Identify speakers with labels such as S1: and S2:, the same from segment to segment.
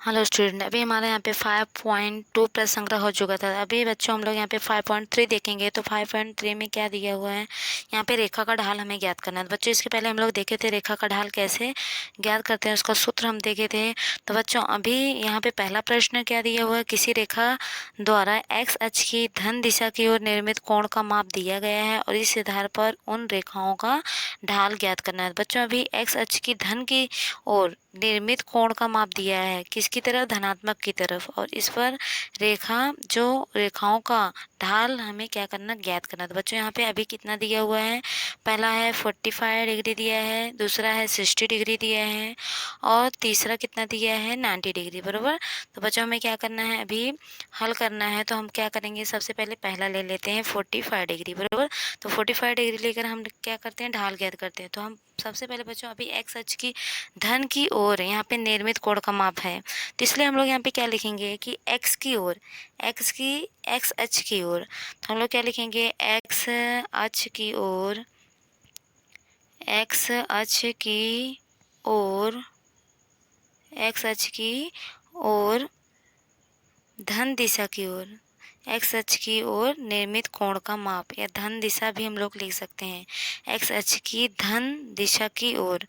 S1: Hello student, अभी हमारे यहाँ पे 5.2 प्रश्न संग्रह हो चुका था। अभी बच्चों हम लोग यहाँ पे 5.3 देखेंगे। तो 5.3 में क्या दिया हुआ है, यहाँ पे रेखा का ढाल हमें ज्ञात करना है। तो बच्चों इसके पहले हम लोग देखे थे रेखा का ढाल कैसे ज्ञात करते हैं, उसका सूत्र हम देखे थे। तो बच्चों अभी यहाँ पे पहला प्रश्न क्या दिया हुआ है, किसी रेखा द्वारा एक्स अक्ष की धन दिशा की ओर निर्मित कोण का माप दिया गया है और इस आधार पर उन रेखाओं का ढाल ज्ञात करना है। बच्चों अभी एक्स अक्ष की धन की ओर निर्मित कोण का माप दिया है, किसकी तरफ, धनात्मक की तरफ, और इस पर रेखाओं का ढाल हमें क्या करना, ज्ञात करना। तो बच्चों यहाँ पे अभी कितना दिया हुआ है, पहला है 45 डिग्री दिया है, दूसरा है 60 डिग्री दिया है, और तीसरा कितना दिया है, 90 डिग्री, बराबर। तो बच्चों हमें क्या करना है, अभी हल करना है। तो हम क्या करेंगे, सबसे पहले पहला ले लेते हैं 45 डिग्री, बराबर। तो 45 डिग्री लेकर हम क्या करते हैं, ढाल ज्ञात करते हैं। तो हम सबसे पहले बच्चों अभी एक्स अक्ष की धन की ओर यहाँ पे निर्मित कोण का माप है, तो इसलिए हम लोग यहाँ पे क्या लिखेंगे कि एक्स की ओर, एक्स अक्ष की ओर, तो हम लोग क्या लिखेंगे, एक्स अक्ष की ओर, एक्स अक्ष की ओर, एक्स अक्ष की ओर धन दिशा की ओर, एक्स अक्ष की ओर निर्मित कोण का माप, या धन दिशा भी हम लोग लिख सकते हैं। एक्स अक्ष की धन दिशा की ओर,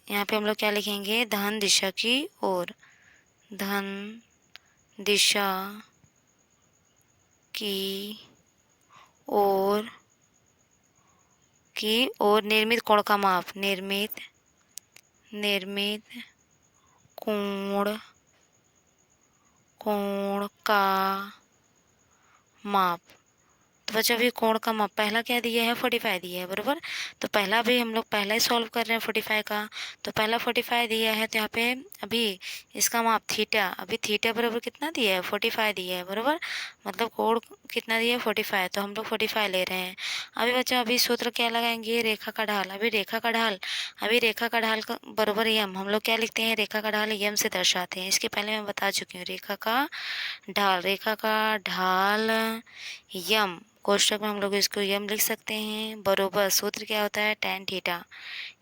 S1: यहाँ पे हम लोग क्या लिखेंगे, धन दिशा की ओर, धन दिशा की ओर निर्मित कोण का माप, निर्मित कोण का माप। तो बच्चों अभी कोण का माप पहला क्या दिया है, 45 दिया है, बराबर। तो पहला भी हम लोग पहला ही सॉल्व कर रहे हैं 45 का। तो पहला 45 दिया है, तो यहाँ पे अभी इसका माप थीटा, अभी थीटा बराबर कितना दिया है, 45 दिया है, बराबर। मतलब कोण कितना दिया है, 45, तो हम लोग 45 ले रहे हैं। अभी बच्चों अभी सूत्र क्या लगाएंगे, रेखा का ढाल। अभी रेखा का ढाल का बराबर यम, हम लोग क्या लिखते हैं, रेखा का ढाल यम से दर्शाते हैं। इसके पहले मैं बता चुकी हूँ, रेखा का ढाल यम, कोष्टक में हम लोग इसको यम लिख सकते हैं, बरोबर सूत्र क्या होता है, tan थीटा।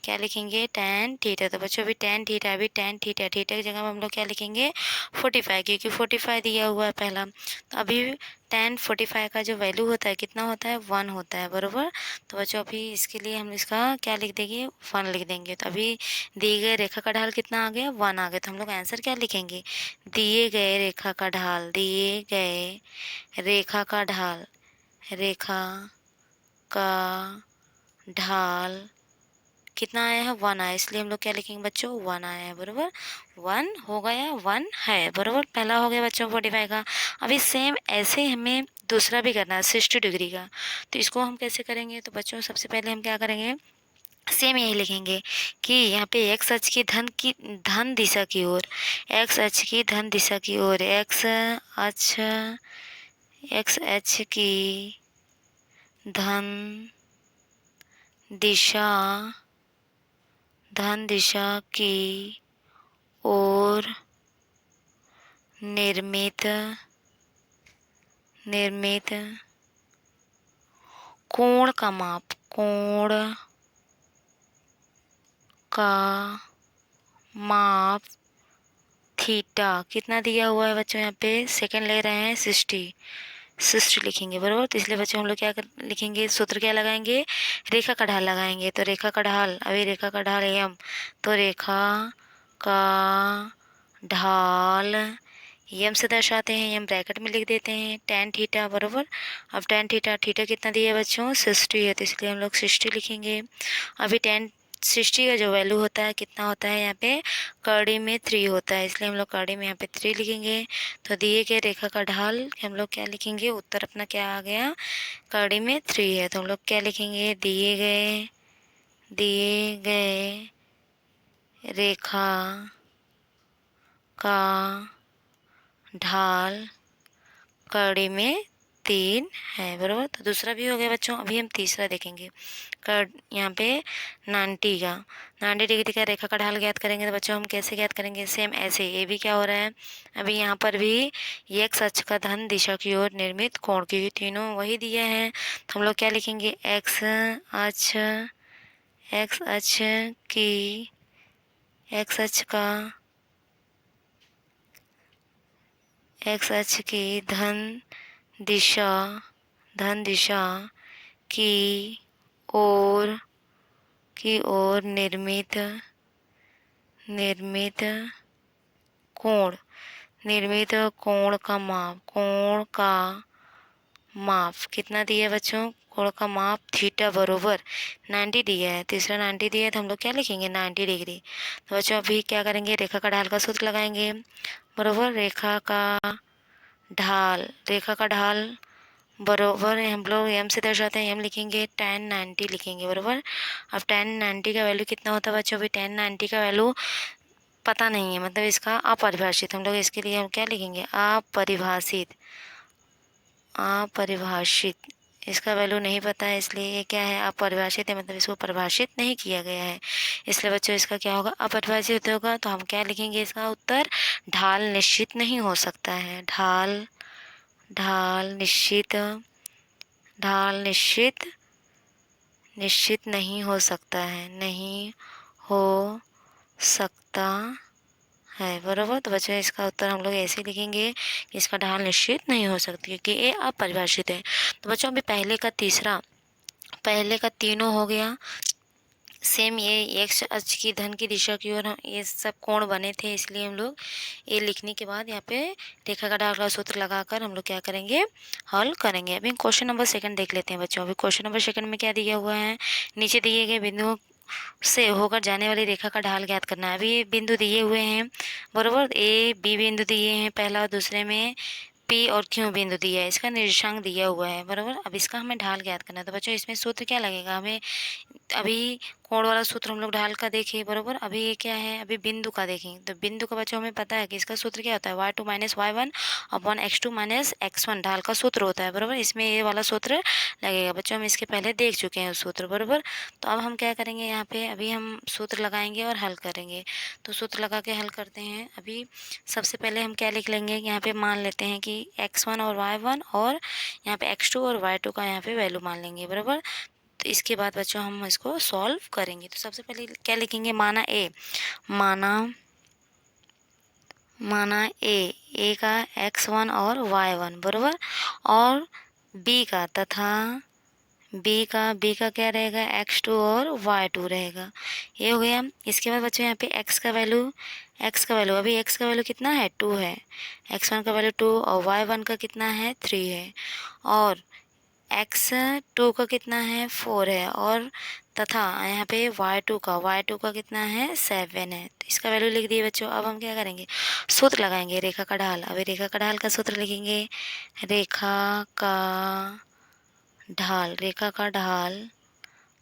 S1: क्या लिखेंगे, tan थीटा। तो बच्चों अभी tan थीटा, थीटा की जगह में हम लोग क्या लिखेंगे, 45, क्योंकि 45 दिया हुआ है पहला। तो अभी tan 45 का जो वैल्यू होता है कितना होता है, 1 होता है, बरोबर। तो बच्चों अभी इसके लिए हम इसका क्या लिख देंगे, 1 लिख देंगे। तो अभी दिए गए रेखा का ढाल कितना आ गया, 1 आ गया। तो हम लोग आंसर क्या लिखेंगे, दिए गए रेखा का ढाल, दिए गए रेखा का ढाल, रेखा का ढाल कितना आया है, 1 आया, इसलिए हम लोग क्या लिखेंगे बच्चों, 1 आया है, बरोबर। 1 हो गया, 1 है, बरोबर। पहला हो गया बच्चों 45 का। अभी सेम ऐसे हमें दूसरा भी करना है 60 डिग्री का। तो इसको हम कैसे करेंगे, तो बच्चों सबसे पहले हम क्या करेंगे, सेम यही लिखेंगे कि यहाँ पे एक्स अक्ष की धन दिशा की ओर, एक्स अक्ष की धन दिशा की ओर, एक्स अक्ष की धन दिशा की ओर निर्मित कोण का माप, थीटा कितना दिया हुआ है बच्चों, यहाँ पे सेकंड ले रहे हैं 60 लिखेंगे, बराबर। तो इसलिए बच्चों हम लोग क्या लिखेंगे, सूत्र क्या लगाएंगे, रेखा का ढाल लगाएंगे। तो रेखा का ढाल, अभी रेखा का ढाल एम, तो रेखा का ढाल यम से दर्शाते हैं, यम ब्रैकेट में लिख देते हैं, tan थीटा, बराबर। अब tan थीटा कितना दिया है बच्चों, 60 है, तो इसलिए हम लोग 60 लिखेंगे। अभी tan 60 का जो वैल्यू होता है कितना होता है, यहाँ पे कड़ी में 3 होता है, इसलिए हम लोग कड़ी में यहाँ पे 3 लिखेंगे। तो दिए गए रेखा का ढाल हम लोग क्या लिखेंगे, उत्तर अपना क्या आ गया, कड़ी में 3 है, तो हम लोग क्या लिखेंगे, दिए गए रेखा का ढाल कड़ी में 3 है, बराबर। तो दूसरा भी हो गया बच्चों। अभी हम तीसरा देखेंगे, यहाँ पे 90 डिग्री का रेखा का ढाल ज्ञात करेंगे। तो बच्चों हम कैसे ज्ञात करेंगे, सेम ऐसे। ये भी क्या हो रहा है, अभी यहाँ पर भी एक्स अक्ष का धन दिशा की ओर निर्मित कोण, क्योंकि तीनों वही दिया है। तो हम लोग क्या लिखेंगे, एक्स अक्ष का एक्स अक्ष की दिशा धन दिशा की ओर निर्मित कोण का माप कितना दिया है बच्चों? कोण का माप थीटा बरोबर 90 दिया है। तीसरा 90 दिया है तो हम लोग क्या लिखेंगे? 90 डिग्री। तो बच्चों अभी क्या करेंगे? रेखा का ढाल का सूत्र लगाएंगे बरोबर। रेखा का ढाल बरोबर हम लोग एम से दर्शाते हैं, एम लिखेंगे, tan 90 लिखेंगे बरोबर। अब tan 90 का वैल्यू कितना होता है बच्चों? अभी tan 90 का वैल्यू पता नहीं है, मतलब इसका अपरिभाषित। हम लोग इसके लिए हम क्या लिखेंगे? अपरिभाषित। इसका वैल्यू नहीं पता है, इसलिए ये क्या है? अपरिभाषित है, मतलब इसको परिभाषित नहीं किया गया है, इसलिए बच्चों इसका क्या होगा? अपरिभाषित होगा। तो हम क्या लिखेंगे इसका उत्तर? ढाल निश्चित नहीं हो सकता है। ढाल निश्चित नहीं हो सकता है बरोबर। तो बच्चों इसका उत्तर हम लोग ऐसे लिखेंगे कि इसका ढाल निश्चित नहीं हो सकती, क्योंकि ये अपरिभाषित है। तो बच्चों अभी पहले का तीनों हो गया सेम। ये एक्स अक्ष की धन की दिशा की ओर ये सब कोण बने थे, इसलिए हम लोग ये लिखने के बाद यहाँ पे रेखा का ढाल का सूत्र लगाकर हम लोग क्या करेंगे? हल करेंगे। अभी क्वेश्चन नंबर सेकंड देख लेते हैं बच्चों। अभी क्वेश्चन नंबर सेकंड में क्या दिया हुआ है? नीचे दिए गए बिंदुओं से होकर जाने वाली रेखा का ढाल ज्ञात करना है। अभी ये बिंदु दिए हुए हैं बरोबर। ए बी बिंदु दिए हैं पहला, और दूसरे में पी और क्यू बिंदु दिया है, इसका निर्देशांक दिया हुआ है बरोबर। अब इसका हमें ढाल ज्ञात करना है। तो बच्चों इसमें सूत्र क्या लगेगा? हमें अभी कोण वाला सूत्र हम लोग ढाल का देखे बरोबर। अभी ये क्या है? अभी बिंदु का देखेंगे। तो बिंदु का बच्चों हमें पता है कि इसका सूत्र क्या होता है? y2 minus y1 upon x2 minus x1 ढाल का सूत्र होता है बरोबर। इसमें ये वाला सूत्र लगेगा बच्चों, हम इसके पहले देख चुके हैं उस सूत्र बरोबर। तो अब हम क्या करेंगे? यहाँ पे अभी हम सूत्र लगाएंगे और हल करेंगे। तो सूत्र लगा के हल करते हैं। अभी सबसे पहले हम क्या लिख लेंगे? यहाँ पे मान लेते हैं कि x1 और y1 और यहाँ पे x2 और y2 का यहाँ पे वैल्यू मान लेंगे बरोबर। तो इसके बाद बच्चों हम इसको सॉल्व करेंगे। तो सबसे पहले क्या लिखेंगे? माना ए का x1 और y1 बरोबर, और बी का क्या रहेगा? x2 और y2 रहेगा। ये हो गया। इसके बाद बच्चों यहाँ पे x का वैल्यू अभी x का वैल्यू कितना है? 2 है। x1 का वैल्यू 2 और y1 का कितना है? 3 है। और x2 का कितना है? 4 है। और तथा यहाँ पे y2 का कितना है? 7 है। तो इसका वैल्यू लिख दिए बच्चों। अब हम क्या करेंगे? सूत्र लगाएंगे रेखा का ढाल। अभी रेखा का ढाल का सूत्र लिखेंगे। रेखा का ढाल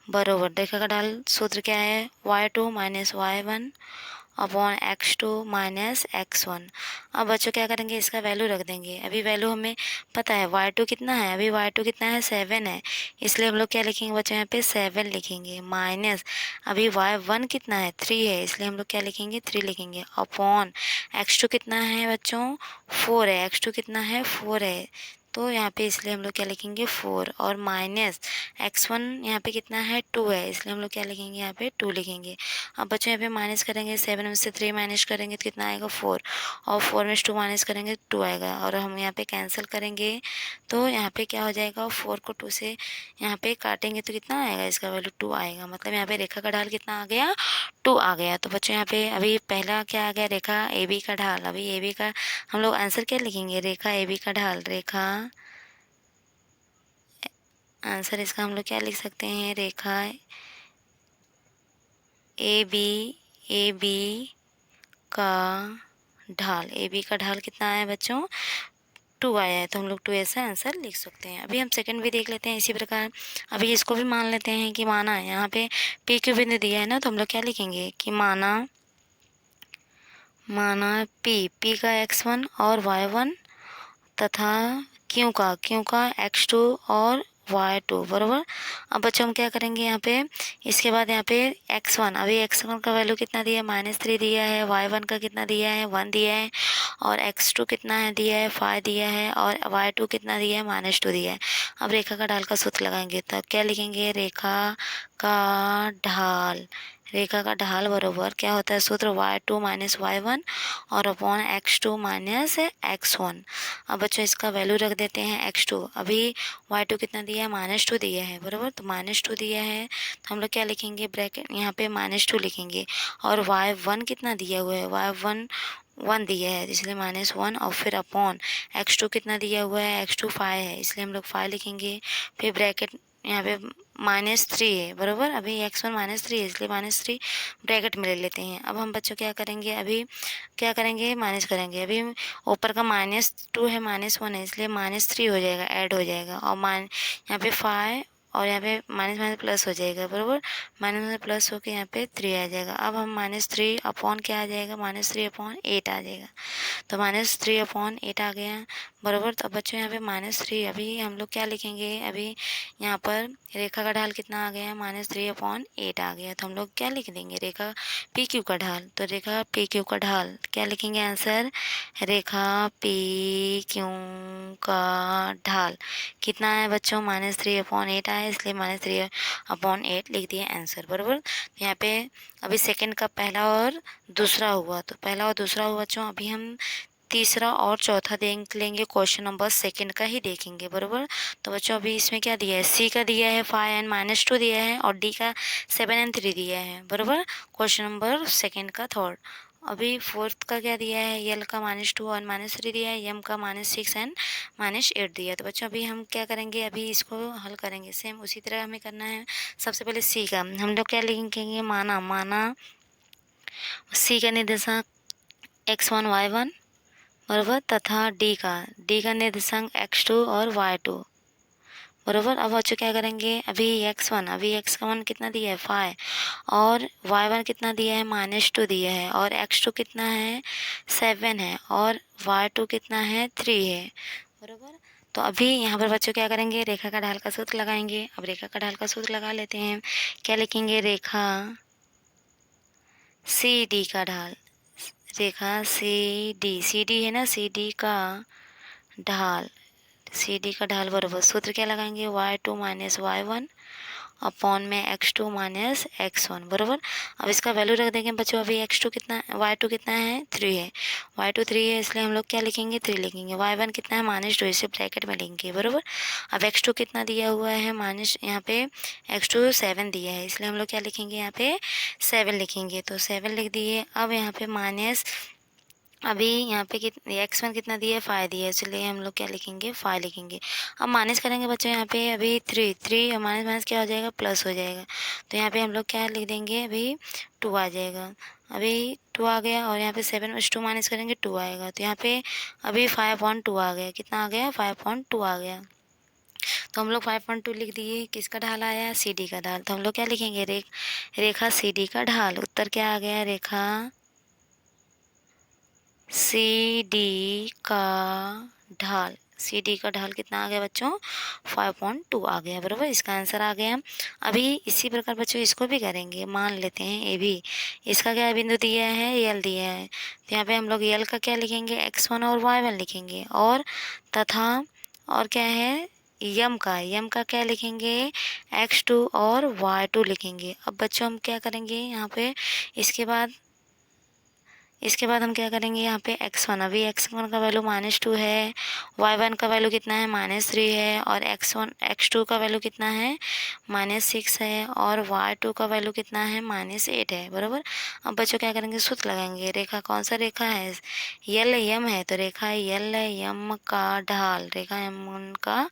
S1: बरोबर, रेखा का ढाल सूत्र क्या है? y2 minus y1 upon x2 minus x1। अब बच्चों क्या करेंगे? इसका वैल्यू रख देंगे। अभी वैल्यू हमें पता है y2 कितना है? अभी y2 कितना है? 7 है, इसलिए हम लोग क्या लिखेंगे बच्चों? यहाँ पे 7 लिखेंगे, माइनस अभी y1 कितना है? 3 है, इसलिए हम लोग क्या लिखेंगे? 3 लिखेंगे, अपॉन x2 कितना है बच्चों? 4 है। x2 कितना है? 4 है, तो यहाँ पे इसलिए हम लोग क्या लिखेंगे? 4, और माइनस x1 यहाँ पे कितना है? 2 है, इसलिए हम लोग क्या लिखेंगे? यहाँ पे 2 लिखेंगे। अब बच्चों यहाँ पे माइनस करेंगे, 7 में से 3 माइनस करेंगे तो कितना आएगा? 4, और 4 में से 2 माइनस करेंगे तो 2 आएगा, और हम यहाँ पे कैंसिल करेंगे तो यहाँ पे क्या हो जाएगा? 4 को 2 से यहाँ पे काटेंगे तो कितना आएगा? इसका वैल्यू 2 आएगा। मतलब यहाँ पे रेखा का ढाल कितना आ गया? 2 आ गया। तो बच्चों यहाँ पे अभी पहला क्या आ गया? रेखा ए बी का ढाल। अभी ए बी का हम लोग आंसर क्या लिखेंगे? रेखा ए बी का ढाल। आंसर इसका हम लोग क्या लिख सकते हैं? रेखा ए बी का ढाल कितना आया बच्चों? 2 आया है, तो हम लोग 2 ऐसा आंसर लिख सकते हैं। अभी हम सेकंड भी देख लेते हैं इसी प्रकार। अभी इसको भी मान लेते हैं कि माना यहाँ पे पी क्यू बिंदु दिया है ना, तो हम लोग क्या लिखेंगे कि माना पी का x1 और y1 तथा क्यू का x2 और y2 बराबर। अब बच्चों हम क्या करेंगे यहाँ पे? इसके बाद यहाँ पे x1, अभी x1 का वैल्यू कितना दिया है? -3 दिया है। y1 का कितना दिया है? 1 दिया है। और x2 कितना है दिया है 5 दिया है, और y2 कितना दिया है -2 दिया है। अब रेखा का ढाल का सूत्र लगाएंगे, तो क्या लिखेंगे, रेखा का ढाल, रेखा का ढाल बरोबर क्या होता है सूत्र, y2 - y1 और अपॉन x2 - x1। अब बच्चों इसका वैल्यू रख देते हैं x2, अभी y2 कितना दिया है -2 दिया है बरोबर, तो -2 दिया है तो हम लोग क्या लिखेंगे, ब्रैकेट यहाँ पे -2 लिखेंगे, और y1 कितना दिया हुआ है, y1 1 दिया है इसलिए -1, और फिर अपॉन x2 कितना दिया हुआ है, x2 5 है इसलिए हम लोग 5 लिखेंगे, फिर ब्रैकेट यहाँ पे -3 है बरोबर, अभी x1 -3 है इसलिए -3 ब्रैकेट में ले लेते हैं। अब हम बच्चों क्या करेंगे, अभी क्या करेंगे, माइनस करेंगे, अभी ऊपर का -2 है -1 है इसलिए -3 हो जाएगा, ऐड हो जाएगा, और यहाँ पे 5 और यहाँ पे माइनस माइनस प्लस हो जाएगा बरोबर, माइनस माइनस प्लस होकर यहाँ पे 3 आ जाएगा। अब हम -3 अपॉन क्या आ जाएगा, -3/8 आ जाएगा, तो -3/8 आ गया बरोबर। तो अब बच्चों यहाँ पे -3, अभी हम लोग क्या लिखेंगे, अभी यहाँ पर रेखा का ढाल कितना आ गया, -3/8 आ गया, तो हम लोग क्या लिख देंगे, रेखा पी क्यू का ढाल, तो रेखा पी क्यू का ढाल क्या लिखेंगे आंसर, रेखा पी क्यू का ढाल कितना है बच्चों, -3/8 आया इसलिए -3/8 लिख दिए आंसर बरोबर। तो यहाँ पे अभी सेकंड का पहला और दूसरा हुआ, तो पहला और दूसरा हुआ बच्चों, अभी हम तीसरा और चौथा देख लेंगे, क्वेश्चन नंबर सेकंड का ही देखेंगे बरोबर। तो बच्चों अभी इसमें क्या दिया है, सी का दिया है 5 एंड -2 दिया है, और डी का 7 एंड 3 दिया है बरोबर, क्वेश्चन नंबर सेकंड का थर्ड। अभी फोर्थ का क्या दिया है, यल का -2 और -3 दिया है, यम का -6 एंड -8 दिया है। तो बच्चों अभी हम क्या करेंगे, अभी इसको हल करेंगे, सेम उसी तरह हमें करना है। सबसे पहले सी का हम लोग क्या लिखेंगे, माना सी का निर्देशांक x1 y1 बरोबर, तथा डी का निर्देशांक x2 और y2 बरोबर। अब बच्चों क्या करेंगे, अभी x का मान कितना दिया है 5, और y1 कितना दिया है -2 दिया है, और x2 कितना है 7 है, और y2 कितना है 3 है बरोबर। तो अभी यहाँ पर बच्चों क्या करेंगे, रेखा का ढाल का सूत्र लगाएंगे। अब रेखा का ढाल का सूत्र लगा लेते हैं, क्या लिखेंगे, रेखा सी डी का ढाल, रेखा सी डी है ना, सी डी का ढाल, सी डी का ढाल बराबर सूत्र क्या लगाएंगे, y2 - y1 अपॉन में x2 - x1 बराबर। अब इसका वैल्यू रख देंगे बच्चों, अभी x2 कितना, y2 कितना है 3 है, y2 3 है इसलिए हम लोग क्या लिखेंगे, 3 लिखेंगे, y1 कितना है -2 इसे ब्रैकेट में लेंगे बराबर। अब x2 कितना दिया हुआ है, माइनस यहाँ पे x2 7 दिया है इसलिए हम लोग क्या लिखेंगे, यहाँ पे 7 लिखेंगे, तो 7 लिख दिए। अब यहाँ पे माइनस, अभी यहाँ पे x1 कितना दिया है 5 दिया है इसलिए हम लोग क्या लिखेंगे, 5 लिखेंगे। अब माइनस करेंगे बच्चों, यहाँ पे अभी 3 और माइनस माइनस क्या हो जाएगा, प्लस हो जाएगा, तो यहाँ पे हम लोग क्या लिख देंगे, अभी 2 आ जाएगा, अभी 2 आ गया, और यहाँ पे 7 में 2 माइनस करेंगे 2 आएगा, तो यहाँ पे अभी 5/2 आ गया, कितना आ गया 5/2 आ गया। तो हम लोग 5/2 लिख दिए, किसका ढाल आया, सी डी का ढाल, तो हम लोग क्या लिखेंगे, रेखा सी डी का ढाल, उत्तर क्या आ गया, रेखा सी डी का ढाल, सी डी का ढाल कितना आ गया बच्चों, 5/2 आ गया बराबर, इसका आंसर आ गया। अभी इसी प्रकार बच्चों इसको भी करेंगे, मान लेते हैं ए भी, इसका क्या बिंदु दिया है, यल दिया है, तो यहाँ पे हम लोग यल का क्या लिखेंगे, x1 और y1 लिखेंगे, और तथा और क्या है, यम का क्या लिखेंगे, x2 और y2 लिखेंगे। अब बच्चों हम क्या करेंगे यहाँ पे, इसके बाद हम क्या करेंगे, यहाँ पे x1, अभी x1 का वैल्यू -2 है, y1 का वैल्यू कितना है -3 है, और x2 का वैल्यू कितना है -6 है, और y2 का वैल्यू कितना है -8 है बराबर। अब बच्चों क्या करेंगे, सूत्र लगाएंगे, रेखा कौन सा रेखा है, यल यम है, तो रेखा यल यम का ढाल, रेखा यम का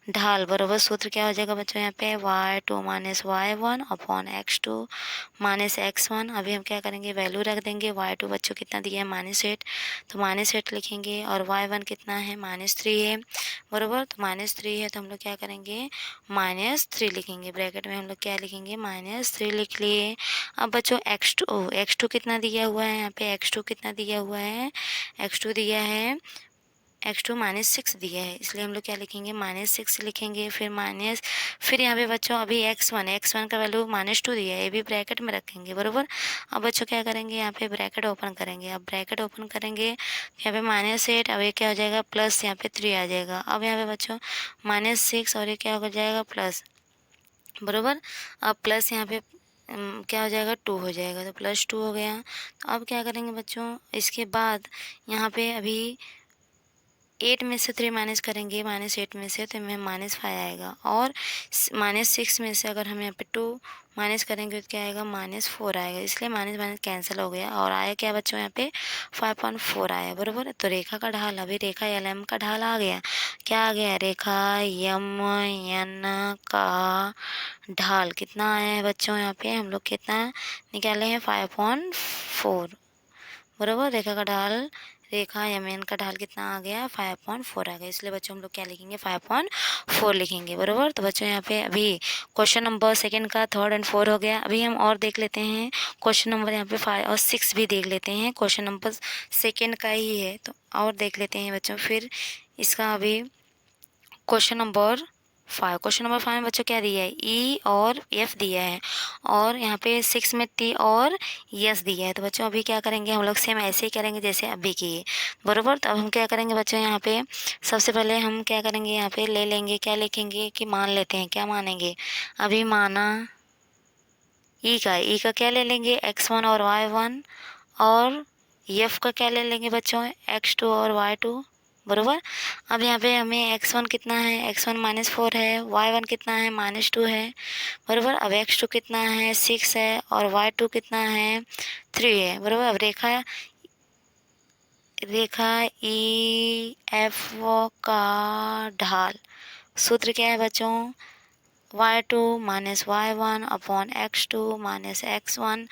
S1: ढाल बराबर, सूत्र क्या हो जाएगा बच्चों, यहाँ पे y2 - y1 upon x2 -x1। अभी हम क्या करेंगे, वैल्यू रख देंगे, y2 बच्चों कितना दिया है -8, तो -8 लिखेंगे, और y1 कितना है -3 है बराबर, तो -3 है तो हम लोग क्या करेंगे, -3 लिखेंगे, ब्रैकेट में हम लोग क्या लिखेंगे, -3 लिख लिए। अब बच्चों x2 कितना दिया हुआ है, यहाँ पे x2 कितना दिया हुआ है, x2 दिया है x2 -6 दिया है, इसलिए हम लोग क्या लिखेंगे -6 लिखेंगे। फिर यहाँ पे बच्चों अभी x1 का वैल्यू -2 दिया है, ये भी ब्रैकेट में रखेंगे बरोबर। अब बच्चों क्या करेंगे, यहाँ पे ब्रैकेट ओपन करेंगे। अब ब्रैकेट ओपन करेंगे यहाँ पे -8, अब ये क्या हो जाएगा प्लस यहाँ पे 3 आ जाएगा। अब यहाँ पे बच्चों -6 और ये क्या हो जाएगा प्लस बरोबर। अब प्लस यहाँ पे क्या हो जाएगा 2 हो जाएगा, तो +2 हो गया। तो अब क्या करेंगे बच्चों, इसके बाद यहाँ पे अभी 8 में से 3 माइनस करेंगे, -8 में से तो हमें -5 आएगा। और -6 में से अगर हम यहाँ पे 2 माइनस करेंगे तो क्या आएगा -4 आएगा, इसलिए माइनस माइनस कैंसिल हो गया और आया क्या बच्चों यहाँ पे 5.4 आया बरोबर। तो रेखा का ढाल, अभी रेखा LM का ढाल आ गया। क्या आ गया, रेखा MN का ढाल कितना आया है बच्चों, यहाँ पे हम लोग कितना निकाले हैं 5.4 बरोबर। रेखा का ढाल, रेखा MN का ढाल कितना आ गया 5.4 आ गया, इसलिए बच्चों हम लोग क्या लिखेंगे 5.4 लिखेंगे बरोबर। तो बच्चों यहाँ पे अभी क्वेश्चन नंबर सेकंड का 3 और 4 हो गया। अभी हम और देख लेते हैं क्वेश्चन नंबर यहाँ पे 5 और 6 भी देख लेते हैं, क्वेश्चन नंबर सेकंड का ही है तो और देख लेते हैं बच्चों। फिर इसका अभी क्वेश्चन नंबर 5 में बच्चों क्या दिया है E और F दिया है, और यहाँ पे 6 में T और S दिया है। तो बच्चों अभी क्या करेंगे हम लोग सेम ऐसे ही करेंगे जैसे अभी किए बरोबर। तो अब हम क्या करेंगे बच्चों, यहाँ पे सबसे पहले हम क्या करेंगे, यहाँ पे ले लेंगे, क्या लिखेंगे कि मान लेते हैं, क्या मानेंगे अभी माना E का क्या ले लेंगे x1 और y1, और F का क्या ले लेंगे बच्चों x2 और y2 बरोबर। अब यहाँ पे हमें x1 कितना है, x1 -4 है, y1 कितना है -2 है बरोबर। अब x2 कितना है 6 है, और y2 कितना है 3 है बरोबर। अब रेखा EF का ढाल सूत्र क्या है बच्चों, y2 - y1 upon x2 - x1।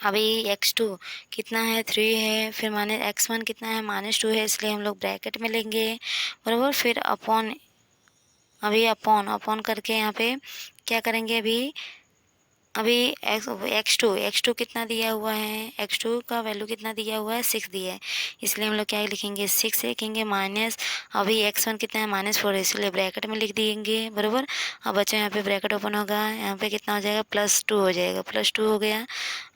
S1: अभी x2 कितना है 3 है, फिर माने x1 कितना है -2 है, इसलिए हम लोग ब्रैकेट में लेंगे बराबर। फिर अपॉन, अभी अपॉन करके यहाँ पे क्या करेंगे, अभी x2 कितना दिया हुआ है, x2 का वैल्यू कितना दिया हुआ है 6 दिया है, इसलिए हम लोग क्या लिखेंगे 6 लिखेंगे माइनस। अभी x1 कितना है -4 है, इसलिए ब्रैकेट में लिख देंगे बरोबर। अब बच्चों यहाँ पे ब्रैकेट ओपन होगा, यहाँ पे कितना हो जाएगा +2 हो जाएगा, +2 हो गया।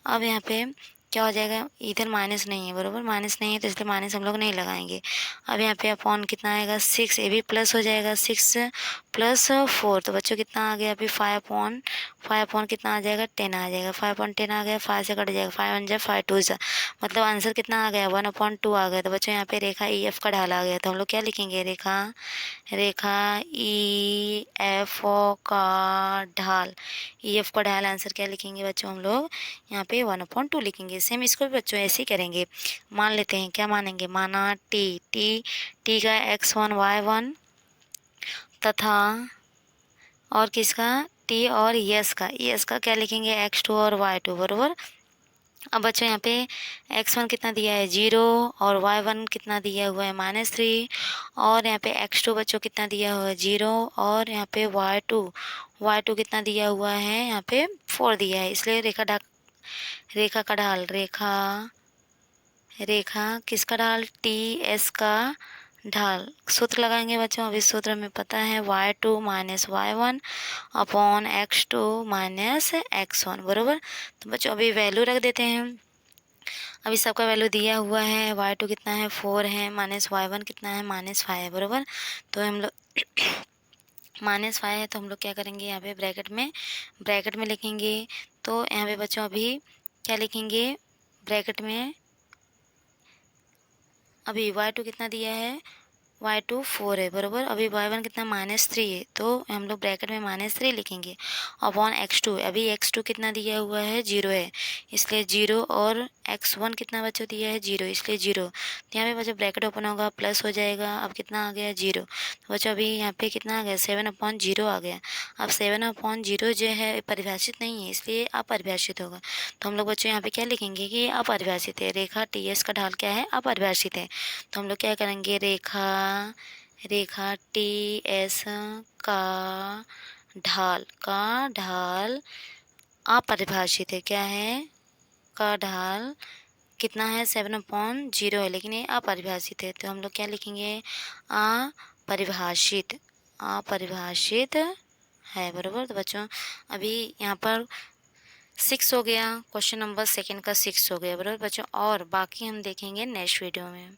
S1: अब यहाँ पे क्या हो जाएगा, इधर माइनस नहीं है बरोबर, माइनस नहीं है तो इसलिए माइनस हम लोग नहीं लगाएंगे। अब यहाँ पे अपॉन कितना आएगा 6, ये भी प्लस हो जाएगा 6 + 4, तो बच्चों कितना आ गया अभी 5 कितना आ जाएगा 10 आ जाएगा, 5/10 आ गया, 5 से कट जाएगा, 5 1 जा 5 2 जा, मतलब आंसर कितना आ गया 1/2 आ गया। तो बच्चों यहाँ पे रेखा EF का ढाल आ गया, तो हम लोग क्या लिखेंगे, रेखा EF का ढाल, EF का ढाल आंसर क्या लिखेंगे बच्चों हम लोग यहाँ पे 1/2 लिखेंगे। सेम इसको भी बच्चों ऐसे ही करेंगे, मान लेते हैं, क्या मानेंगे, माना T का x1 y1 तथा और किसका T और S का क्या लिखेंगे x2 और y2 बरोबर। अब बच्चों यहाँ पे x1 कितना दिया है 0, और y1 कितना दिया हुआ है -3, और यहाँ पे x2 बच्चों कितना दिया हुआ है 0, और यहाँ पे y2 कितना दिया हुआ है यहाँ पे 4 दिया है, इसलिए रेखा का ढाल, रेखा किसका ढाल TS का ढाल, सूत्र लगाएंगे बच्चों। अभी सूत्र में पता है y2 - y1 upon x2 - x1 बरोबर। तो बच्चों अभी वैल्यू रख देते हैं, अभी सबका वैल्यू दिया हुआ है, y2 कितना है 4 है, -y1 कितना है -5 है बरोबर। तो हम लोग -5 है तो हम लोग क्या करेंगे, यहाँ पे ब्रैकेट में लिखेंगे। तो यहाँ पे बच्चों अभी क्या लिखेंगे ब्रैकेट में, अभी y2 कितना दिया है y2 4 है बरोबर। अभी y1 कितना -3 है, तो हम लोग ब्रैकेट में -3 लिखेंगे अपॉन x2। अभी x2 कितना दिया हुआ है 0 है, इसलिए 0, और x1 कितना बच्चों दिया है 0, इसलिए 0। तो यहाँ पे बच्चों ब्रैकेट ओपन होगा, प्लस हो जाएगा, अब कितना आ गया 0। तो बच्चों अभी यहाँ पे कितना आ गया 7/0 आ गया। अब 7/0 जो है परिभाषित नहीं है, इसलिए अपरिभाषित होगा। तो हम लोग बच्चों यहाँ पे क्या लिखेंगे कि अपरिभाषित है, रेखा TS का ढाल क्या है अपरिभाषित है। तो हम लोग क्या करेंगे, रेखा TS का ढाल अपरिभाषित है, क्या है का ढाल कितना है 7/0 है, लेकिन ये अपरिभाषित है, तो हम लोग क्या लिखेंगे अपरिभाषित, अपरिभाषित है, बराबर। तो बच्चों अभी यहाँ पर 6 हो गया, क्वेश्चन नंबर सेकंड का 6 हो गया, बराबर बच्चों। और बाकी हम देखेंगे नेक्स्ट वीडियो में।